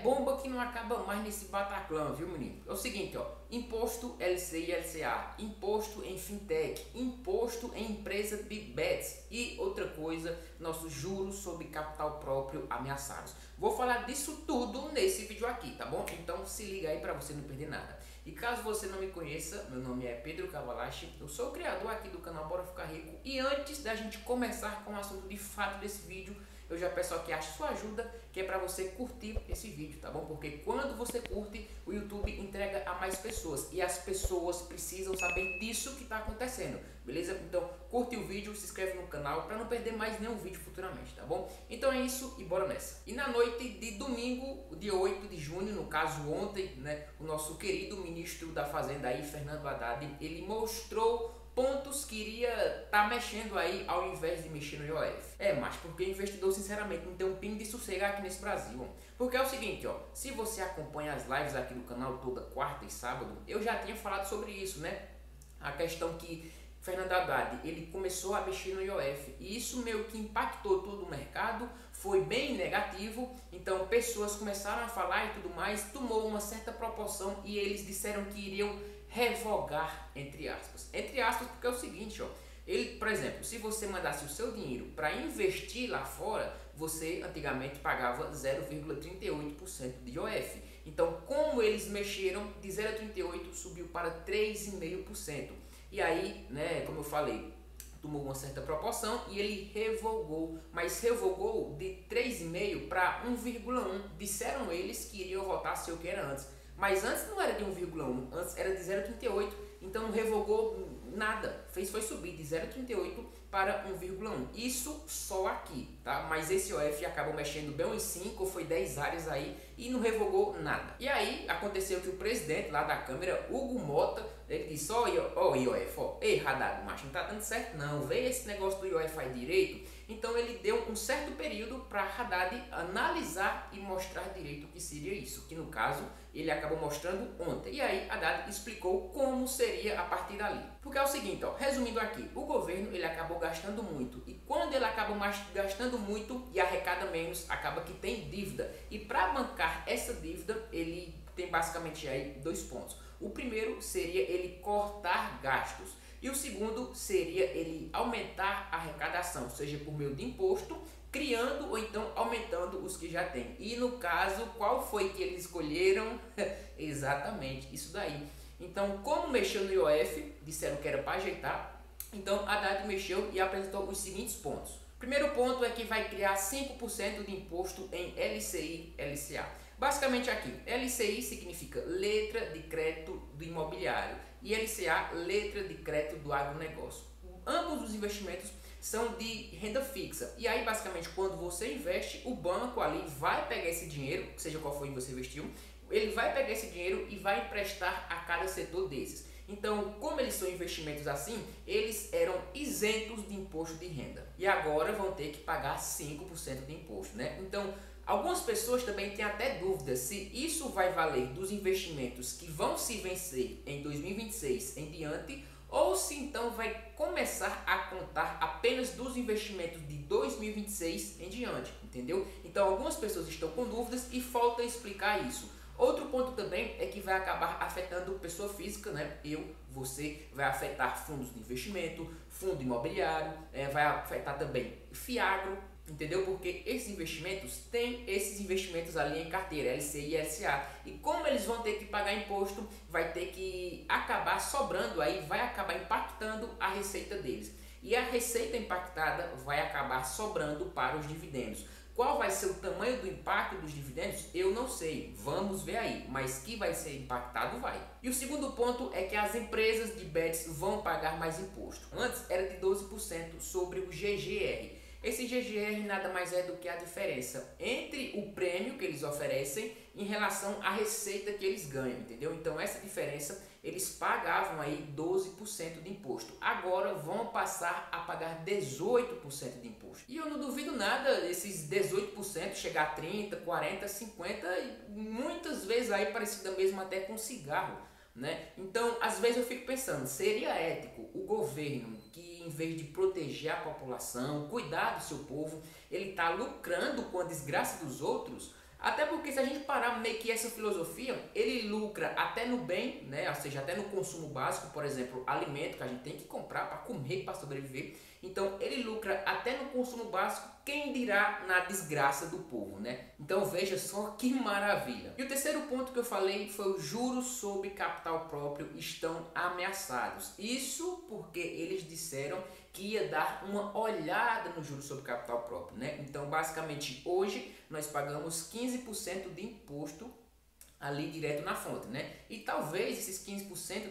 bomba que não acaba mais nesse Bataclan, viu, menino? É o seguinte, ó, imposto LCI e LCA, imposto em fintech, imposto em empresa de bets e outra coisa, nossos juros sobre capital próprio ameaçados. Vou falar disso tudo nesse vídeo aqui, tá bom? Então se liga aí para você não perder nada. E caso você não me conheça, meu nome é Pedro Cavalcante, eu sou o criador aqui do canal Bora Ficar Rico. E antes da gente começar com o assunto de fato desse vídeo, eu já peço aqui a sua ajuda, que é para você curtir esse vídeo, tá bom? Porque quando você curte, o YouTube entrega a mais pessoas e as pessoas precisam saber disso que está acontecendo, beleza? Então curte o vídeo, se inscreve no canal para não perder mais nenhum vídeo futuramente, tá bom? Então é isso e bora nessa. E na noite de domingo, dia 8 de junho, no caso ontem, né, o nosso querido ministro da Fazenda aí, Fernando Haddad, ele mostrou pontos que iria estar mexendo aí ao invés de mexer no IOF. Mas porque investidor sinceramente não tem um pingo de sossego aqui nesse Brasil. Porque é o seguinte, ó, se você acompanha as lives aqui do canal toda quarta e sábado, eu já tinha falado sobre isso, né? A questão que Fernando Haddad, ele começou a mexer no IOF e isso meio que impactou todo o mercado, foi bem negativo, então pessoas começaram a falar e tudo mais, tomou uma certa proporção e eles disseram que iriam revogar, entre aspas, porque é o seguinte, ó, ele, por exemplo, se você mandasse o seu dinheiro para investir lá fora, você antigamente pagava 0,38% de IOF. Então, como eles mexeram de 0,38 subiu para 3,5%. E aí, né, como eu falei, tomou uma certa proporção e ele revogou, mas revogou de 3,5 para 1,1. Disseram eles que iriam voltar a ser o que era antes. Mas antes não era de 1,1, antes era de 0,38, então não revogou nada, foi subir de 0,38 para 1,1. Isso só aqui, tá? Mas esse IOF acabou mexendo bem uns 5 ou foi 10 áreas aí e não revogou nada. E aí aconteceu que o presidente lá da Câmara, Hugo Mota, ele disse, ó IOF, ó, ei Haddad, macho, não tá dando certo não, vê esse negócio do IOF aí direito. Então ele deu um certo período para Haddad analisar e mostrar direito o que seria isso, que no caso ele acabou mostrando ontem. E aí Haddad explicou como seria a partir dali. Porque é o seguinte, ó, resumindo aqui, o governo ele acabou gastando muito e quando ele acaba gastando muito e arrecada menos, acaba que tem dívida. E para bancar essa dívida, ele tem basicamente aí dois pontos. O primeiro seria ele cortar gastos. E o segundo seria ele aumentar a arrecadação, seja por meio de imposto, criando ou então aumentando os que já tem. E no caso, qual foi que eles escolheram? Exatamente, isso daí. Então, como mexeu no IOF, disseram que era para ajeitar, então Haddad mexeu e apresentou os seguintes pontos. Primeiro ponto é que vai criar 5% de imposto em LCI, LCA. Basicamente aqui, LCI significa letra de crédito do imobiliário e LCA, letra de crédito do agronegócio. Ambos os investimentos são de renda fixa. E aí, basicamente, quando você investe, o banco ali vai pegar esse dinheiro, seja qual for que você investiu, ele vai pegar esse dinheiro e vai emprestar a cada setor desses. Então, como eles são investimentos assim, eles eram isentos de imposto de renda. E agora vão ter que pagar 5% de imposto, né? Então, algumas pessoas também têm até dúvida se isso vai valer dos investimentos que vão se vencer em 2026 em diante ou se então vai começar a contar apenas dos investimentos de 2026 em diante, entendeu? Então algumas pessoas estão com dúvidas e falta explicar isso. Outro ponto também é que vai acabar afetando pessoa física, né? Você, vai afetar fundos de investimento, fundo imobiliário, vai afetar também Fiagro, entendeu? Porque esses investimentos têm esses investimentos ali em carteira, LCI e LCA. E como eles vão ter que pagar imposto, vai ter que acabar sobrando aí, vai acabar impactando a receita deles. E a receita impactada vai acabar sobrando para os dividendos. Qual vai ser o tamanho do impacto dos dividendos? Eu não sei, vamos ver aí, mas que vai ser impactado vai. E o segundo ponto é que as empresas de bets vão pagar mais imposto. Antes era de 12% sobre o GGR. Esse GGR nada mais é do que a diferença entre o prêmio que eles oferecem em relação à receita que eles ganham, entendeu? Então essa diferença eles pagavam aí 12% de imposto. Agora vão passar a pagar 18% de imposto. E eu não duvido nada esses 18% chegar a 30, 40, 50 e muitas vezes aí parecida mesmo até com cigarro, né? Então, às vezes eu fico pensando, seria ético o governo que em vez de proteger a população, cuidar do seu povo, ele está lucrando com a desgraça dos outros? Até porque se a gente parar meio que essa filosofia, ele lucra até no bem, né? Ou seja, até no consumo básico, por exemplo, alimento que a gente tem que comprar para comer, para sobreviver. Então ele lucra até no consumo básico, quem dirá na desgraça do povo, né? Então veja só que maravilha. E o terceiro ponto que eu falei foi os juros sobre capital próprio estão ameaçados. Isso porque eles disseram que ia dar uma olhada no juros sobre capital próprio, né? Então basicamente hoje nós pagamos 15% de imposto ali direto na fonte, né? E talvez esses 15%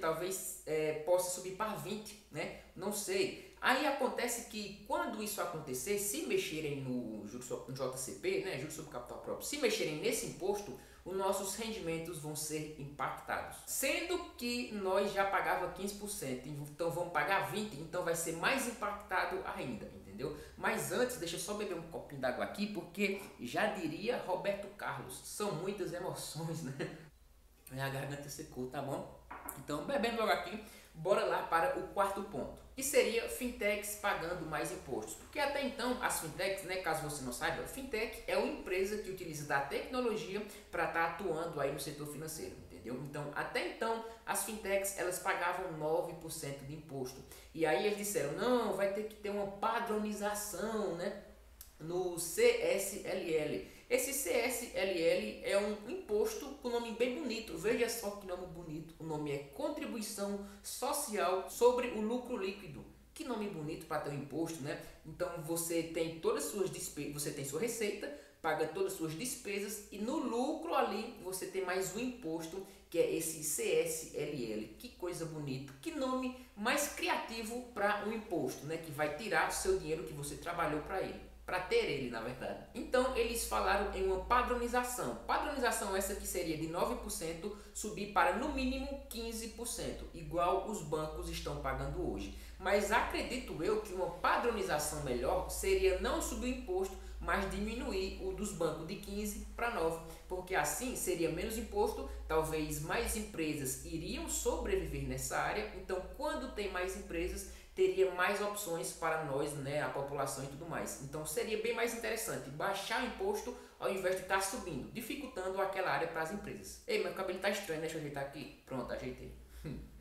possa subir para 20%, né? Não sei. Aí acontece que quando isso acontecer, se mexerem no JCP, né, juros sobre capital próprio, se mexerem nesse imposto, os nossos rendimentos vão ser impactados. Sendo que nós já pagava 15%, então vamos pagar 20%, então vai ser mais impactado ainda, entendeu? Mas antes, deixa eu só beber um copinho d'água aqui, porque já diria Roberto Carlos, são muitas emoções, né? Minha garganta secou, tá bom? Então, bebendo logo aqui, bora lá para o quarto ponto, que seria fintechs pagando mais impostos. Porque até então, as fintechs, né, caso você não saiba, fintech é uma empresa que utiliza da tecnologia para estar atuando aí no setor financeiro, entendeu? Então, até então, as fintechs, elas pagavam 9% de imposto. E aí eles disseram, não, vai ter que ter uma padronização, né, no CSLL. Esse CSLL é um imposto com nome bem bonito. Veja só que nome bonito. O nome é Contribuição Social sobre o Lucro Líquido. Que nome bonito para ter um imposto, né? Então você tem todas as suas despesas, você tem sua receita, paga todas as suas despesas e no lucro ali você tem mais um imposto que é esse CSLL. Que coisa bonita. Que nome mais criativo para um imposto, né? Que vai tirar o seu dinheiro que você trabalhou para ele. Para ter ele, na verdade. Então, eles falaram em uma padronização. Padronização essa que seria de 9% subir para, no mínimo, 15%, igual os bancos estão pagando hoje. Mas acredito eu que uma padronização melhor seria não subir o imposto, mas diminuir o dos bancos de 15 para 9, porque assim seria menos imposto, talvez mais empresas iriam sobreviver nessa área. Então, quando tem mais empresas, teria mais opções para nós, né, a população e tudo mais. Então seria bem mais interessante baixar o imposto ao invés de estar subindo, dificultando aquela área para as empresas. Ei, meu cabelo está estranho, deixa eu ajeitar aqui. Pronto, ajeitei.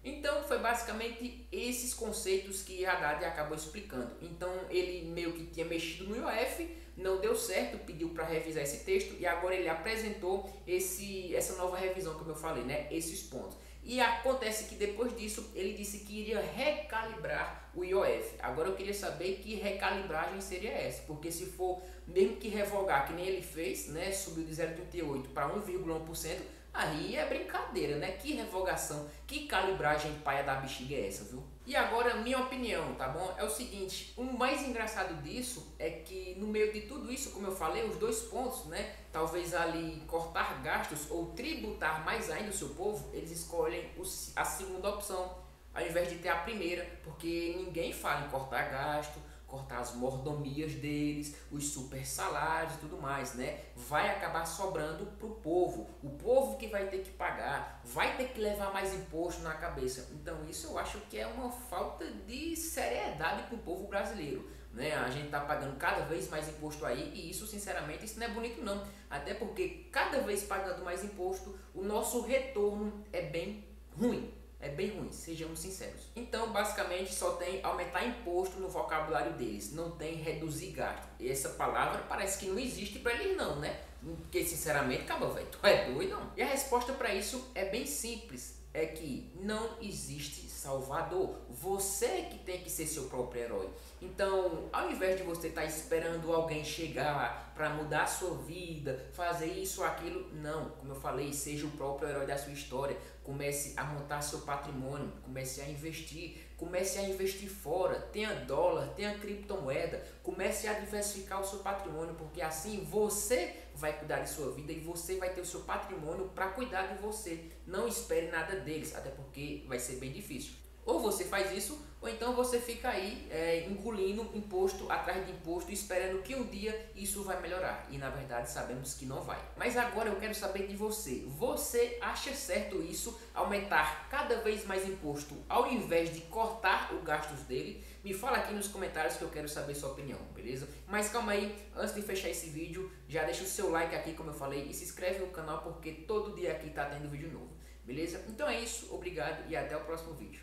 Então foi basicamente esses conceitos que Haddad acabou explicando. Então ele meio que tinha mexido no IOF, não deu certo, pediu para revisar esse texto e agora ele apresentou essa nova revisão, como eu falei, né, esses pontos. E acontece que depois disso ele disse que iria recalibrar o IOF. Agora eu queria saber que recalibragem seria essa, porque se for mesmo que revogar, que nem ele fez, né, subiu de 0,38 para 1,1%, aí é brincadeira, né? Que revogação, que calibragem paia da bexiga é essa, viu? E agora, minha opinião, tá bom? É o seguinte, o mais engraçado disso é que no meio de tudo isso, como eu falei, os dois pontos, né? Talvez ali cortar gastos ou tributar mais ainda o seu povo, eles escolhem a segunda opção, ao invés de ter a primeira, porque ninguém fala em cortar gasto, cortar as mordomias deles, os super salários e tudo mais, né? Vai acabar sobrando pro povo, o povo que vai ter que pagar, vai ter que levar mais imposto na cabeça. Então isso eu acho que é uma falta de seriedade pro povo brasileiro, né? A gente tá pagando cada vez mais imposto aí e isso, sinceramente, isso não é bonito não. Até porque cada vez pagando mais imposto, o nosso retorno é bem ruim. É bem ruim, sejamos sinceros. Então, basicamente, só tem aumentar imposto no vocabulário deles. Não tem reduzir gasto. E essa palavra parece que não existe para eles não, né? Porque, sinceramente, acaba, velho, tu é doido, não? E a resposta para isso é bem simples. É que não existe salvador. Você que tem que ser seu próprio herói. Então, ao invés de você estar esperando alguém chegar para mudar a sua vida, fazer isso ou aquilo, não. Como eu falei, seja o próprio herói da sua história. Comece a montar seu patrimônio, comece a investir fora, tenha dólar, tenha criptomoeda, comece a diversificar o seu patrimônio, porque assim você vai cuidar de sua vida e você vai ter o seu patrimônio para cuidar de você. Não espere nada deles, até porque vai ser bem difícil. Ou você faz isso, ou então você fica aí engolindo imposto atrás de imposto, esperando que um dia isso vai melhorar. E na verdade sabemos que não vai. Mas agora eu quero saber de você. Você acha certo isso, aumentar cada vez mais imposto, ao invés de cortar os gastos dele? Me fala aqui nos comentários que eu quero saber sua opinião, beleza? Mas calma aí, antes de fechar esse vídeo, já deixa o seu like aqui, como eu falei, e se inscreve no canal porque todo dia aqui tá tendo vídeo novo, beleza? Então é isso, obrigado e até o próximo vídeo.